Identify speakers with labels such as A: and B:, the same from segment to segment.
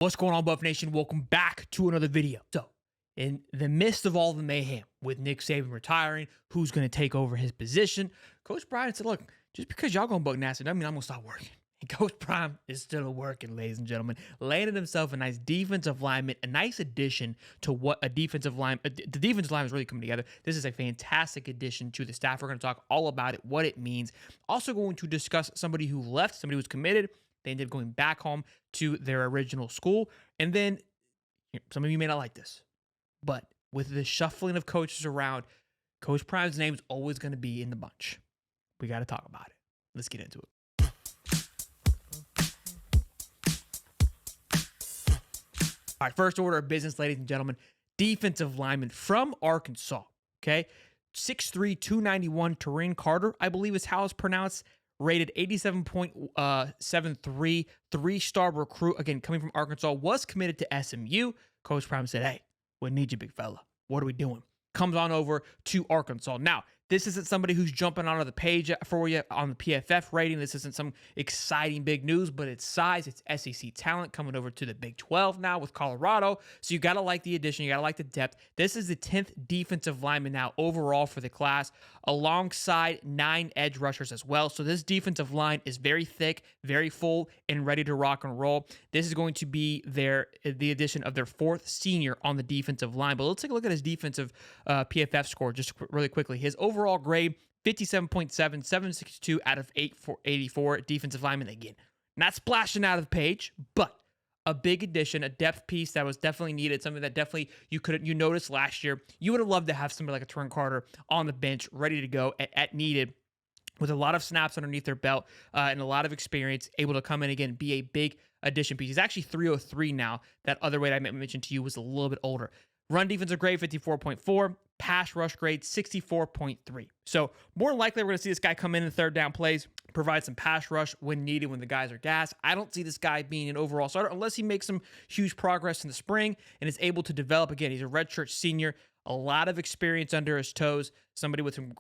A: What's going on, Buff Nation? Welcome back to another video. So, in the midst of all the mayhem with Nick Saban retiring, who's going to take over his position, Coach Prime said, look, just because y'all going to bug nasty doesn't mean I'm going to stop working. And Coach Prime is still working, ladies and gentlemen. Landed himself a nice defensive lineman, a nice addition to what a defensive line, the defensive line is really coming together. This is a fantastic addition to the staff. We're going to talk all about it, what it means. Also going to discuss somebody who left, somebody who was committed. They ended up going back home to their original school. And then, some of you may not like this, but with the shuffling of coaches around, Coach Prime's name is always going to be in the bunch. We got to talk about it. Let's get into it. All right, first order of business, ladies and gentlemen. Defensive lineman from Arkansas, okay? 6'3", 291, Terrain Carter, I believe is how it's pronounced. Rated 87.73, three-star recruit. Again, coming from Arkansas, was committed to SMU. Coach Prime said, hey, we need you, big fella. What are we doing? Comes on over to Arkansas. Now, this isn't somebody who's jumping onto the page for you on the PFF rating. This isn't some exciting big news, but it's size. It's SEC talent coming over to the Big 12 now with Colorado. So you got to like the addition. You got to like the depth. This is the 10th defensive lineman now overall for the class, alongside 9 edge rushers as well. So this defensive line is very thick, very full, and ready to rock and roll. This is going to be the addition of their 4th senior on the defensive line. But let's take a look at his defensive PFF score just really quickly. His overall grade, 57.7, 762 out of 84 defensive lineman. Again, not splashing out of the page, but a big addition, a depth piece that was definitely needed, something that definitely you noticed last year. You would have loved to have somebody like a Terrain Carter on the bench, ready to go at needed, with a lot of snaps underneath their belt and a lot of experience, able to come in again, be a big addition piece. He's actually 303 now. That other weight I mentioned to you was a little bit older. Run defensive grade, 54.4. Pass rush grade, 64.3. So more than likely, we're going to see this guy come in third down plays, provide some pass rush when needed, when the guys are gassed. I don't see this guy being an overall starter unless he makes some huge progress in the spring and is able to develop. Again, he's a redshirt senior, a lot of experience under his toes, somebody with some,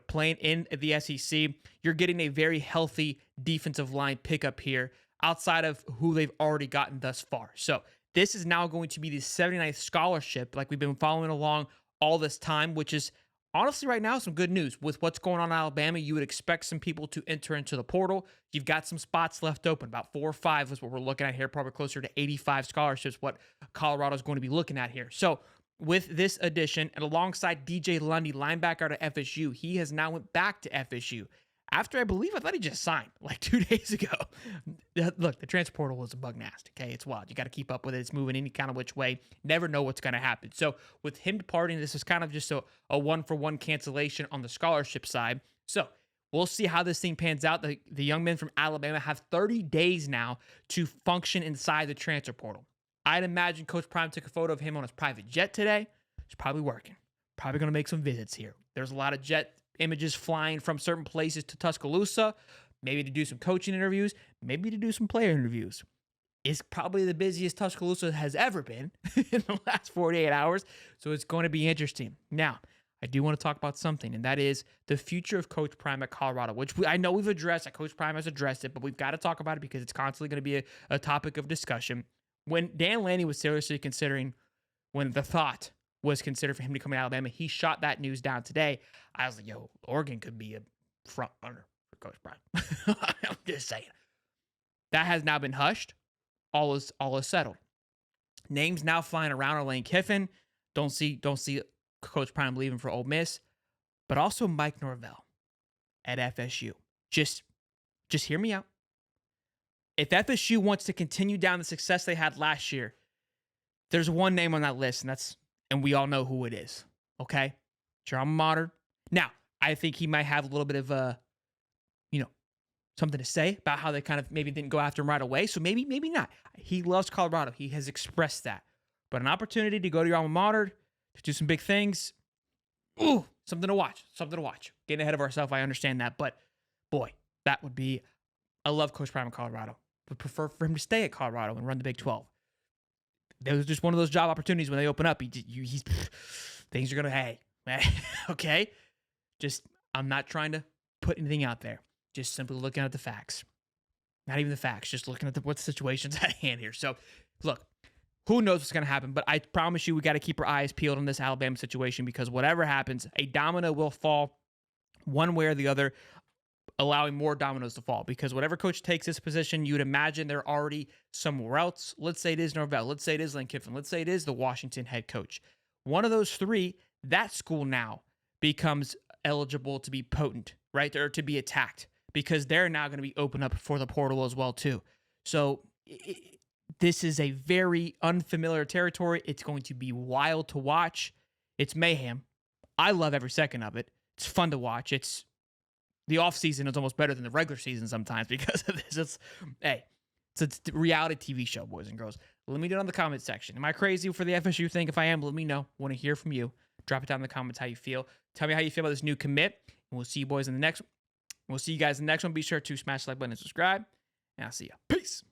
A: playing in the SEC. You're getting a very healthy defensive line pickup here outside of who they've already gotten thus far. So this is now going to be the 79th scholarship, like we've been following along all this time, which is honestly right now some good news. With what's going on in Alabama, you would expect some people to enter into the portal. You've got some spots left open. About 4 or 5 is what we're looking at here, probably closer to 85 scholarships, what Colorado is going to be looking at here. So with this addition, and alongside DJ Lundy, linebacker out of FSU, he has now went back to FSU. After, I thought he just signed like 2 days ago. Look, the transfer portal is a bug nest, okay? It's wild. You got to keep up with it. It's moving any kind of which way. Never know what's going to happen. So with him departing, this is kind of just a one-for-one cancellation on the scholarship side. So we'll see how this thing pans out. The young men from Alabama have 30 days now to function inside the transfer portal. I'd imagine Coach Prime took a photo of him on his private jet today. He's probably working. Probably going to make some visits here. There's a lot of jet images flying from certain places to Tuscaloosa, maybe to do some coaching interviews, maybe to do some player interviews. It's probably the busiest Tuscaloosa has ever been in the last 48 hours, so it's going to be interesting. Now, I do want to talk about something, and that is the future of Coach Prime at Colorado, which I know we've addressed, that Coach Prime has addressed it, but we've got to talk about it because it's constantly going to be a topic of discussion. When Dan Lanning was seriously considering, when the thought was considered for him to come to Alabama, he shot that news down today. I was like, yo, Oregon could be a front runner for Coach Prime. I'm just saying. That has now been hushed. All is settled. Names now flying around are Lane Kiffin. Don't see Coach Prime leaving for Ole Miss, but also Mike Norvell at FSU. Just hear me out. If FSU wants to continue down the success they had last year, there's one name on that list, and we all know who it is, okay? It's your alma mater. Now, I think he might have a little bit of, something to say about how they kind of maybe didn't go after him right away. So maybe not. He loves Colorado. He has expressed that. But an opportunity to go to your alma mater, to do some big things, ooh, something to watch. Getting ahead of ourselves, I understand that. But, boy, that would be, I love Coach Prime in Colorado. Would prefer for him to stay at Colorado and run the Big 12. There was just one of those job opportunities when they open up. Things are going to, hey, okay? I'm not trying to put anything out there. Just simply looking at the facts. Not even the facts, just looking at what the situation's at hand here. So, look, Who knows what's going to happen? But I promise you, we got to keep our eyes peeled on this Alabama situation, because whatever happens, a domino will fall one way or the other, allowing more dominoes to fall. Because whatever coach takes this position, you'd imagine they're already somewhere else. Let's say it is Norvell. Let's say it is Lane Kiffin. Let's say it is the Washington head coach. One of those three, that school now becomes eligible to be potent, right? Or to be attacked, because they're now going to be open up for the portal as well too. So this is a very unfamiliar territory. It's going to be wild to watch. It's mayhem. I love every second of it. It's fun to watch. It's the offseason is almost better than the regular season sometimes because of this. It's a reality TV show, boys and girls. Let me know in the comment section. Am I crazy for the FSU thing? If I am, let me know. Want to hear from you. Drop it down in the comments how you feel. Tell me how you feel about this new commit. And we'll see you boys in the next one. We'll see you guys in the next one. Be sure to smash the like button and subscribe. And I'll see you. Peace.